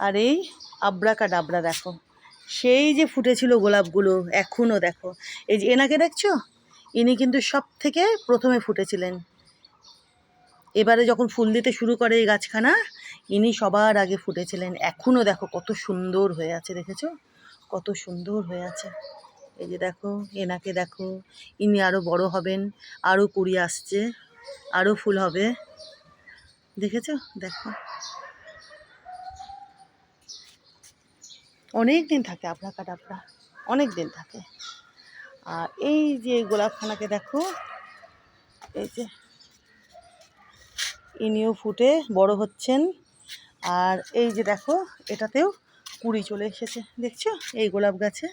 আর এই আব্রাকাডাবরা দেখো, সেই যে ফুটেছিল গোলাপগুলো এখনও দেখো। এই যে এনাকে দেখছো, ইনি কিন্তু সব থেকে প্রথমে ফুটেছিলেন। এবারে যখন ফুল দিতে শুরু করে এই গাছখানা, ইনি সবার আগে ফুটেছিলেন। এখনও দেখো কত সুন্দর হয়ে আছে, দেখেছো কত সুন্দর হয়ে আছে। এই যে দেখো, এনাকে দেখো, ইনি আরও বড় হবেন, আরও কুড়ি আসছে, আরও ফুল হবে, দেখেছো দেখো। অনেক দিন থাকে আব্রাকাডাবরা, অনেক দিন থাকে। আর এই যে গোলাপখানাকে দেখো, এই যে ইনিও ফুটে বড় হচ্ছেন। আর এই যে দেখো, এটাতেও কুড়ি চলে এসেছে, দেখছো এই গোলাপ গাছে,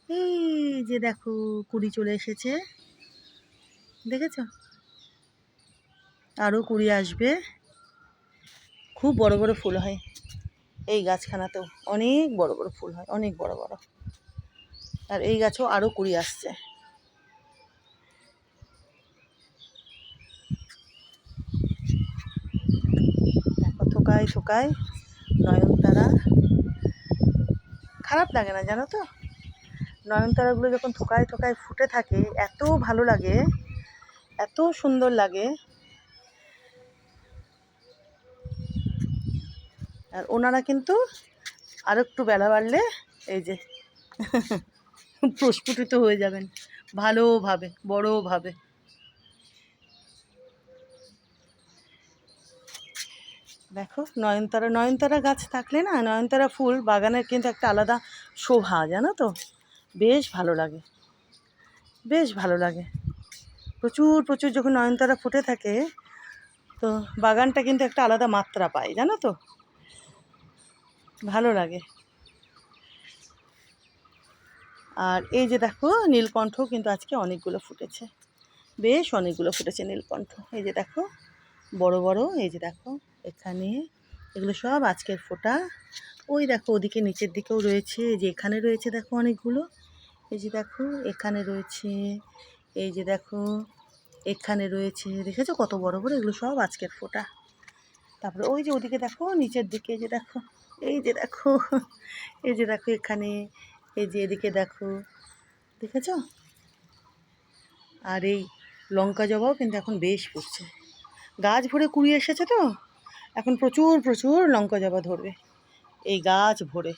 এই যে দেখো কুড়ি চলে এসেছে, দেখেছো, আরও কুড়ি আসবে। খুব বড় বড় ফুল হয় এই গাছখানাতেও, অনেক বড় বড় ফুল হয়, অনেক বড় বড়। আর এই গাছেও আরও কুড়ি আসছে। দেখো থোকায় থোকায় নয়নতারা, খারাপ লাগে না জানো তো, নয়নতারাগুলো যখন থোকায় থোকায় ফুটে থাকে এত ভালো লাগে, এত সুন্দর লাগে। আর ওনারা কিন্তু আর একটু বেলা বাড়লে এই যে প্রস্ফুটিত হয়ে যাবেন ভালোভাবে, বড়োভাবে। দেখো নয়নতারা, নয়নতারা গাছ থাকলে না, নয়নতারা ফুল বাগানের কিন্তু একটা আলাদা শোভা, জানো তো, বেশ ভালো লাগে, বেশ ভালো লাগে। প্রচুর প্রচুর যখন নয়নতারা ফুটে থাকে, তো বাগানটা কিন্তু একটা আলাদা মাত্রা পায়, জানো তো, ভালো লাগে। আর এই যে দেখো নীলকণ্ঠ কিন্তু আজকে অনেকগুলো ফুটেছে, বেশ অনেকগুলো ফুটেছে নীলকণ্ঠ। এই যে দেখো বড় বড়, এই যে দেখো এখানে, এগুলো সব আজকের ফোটা। ওই দেখো ওদিকে নিচের দিকেও রয়েছে, এই যে এখানে রয়েছে দেখো অনেকগুলো, এই যে দেখো এখানে রয়েছে, এই যে দেখো এখানে রয়েছে, দেখেছো কত বড় বড়, এগুলো সব আজকের ফোটা। তারপরে ওই যে ওদিকে দেখো নিচের দিকে, এই যে দেখো, এই যে দেখো, এই যে দেখো এখানে, এই যে এদিকে দেখো, দেখেছো। আর এই লঙ্কা জবাও কিন্তু এখন বেশ ফুটছে, গাছ ভরে কুড়িয়ে এসেছে তো, এখন প্রচুর প্রচুর লঙ্কা জবা ধরবে এই গাছ ভরে।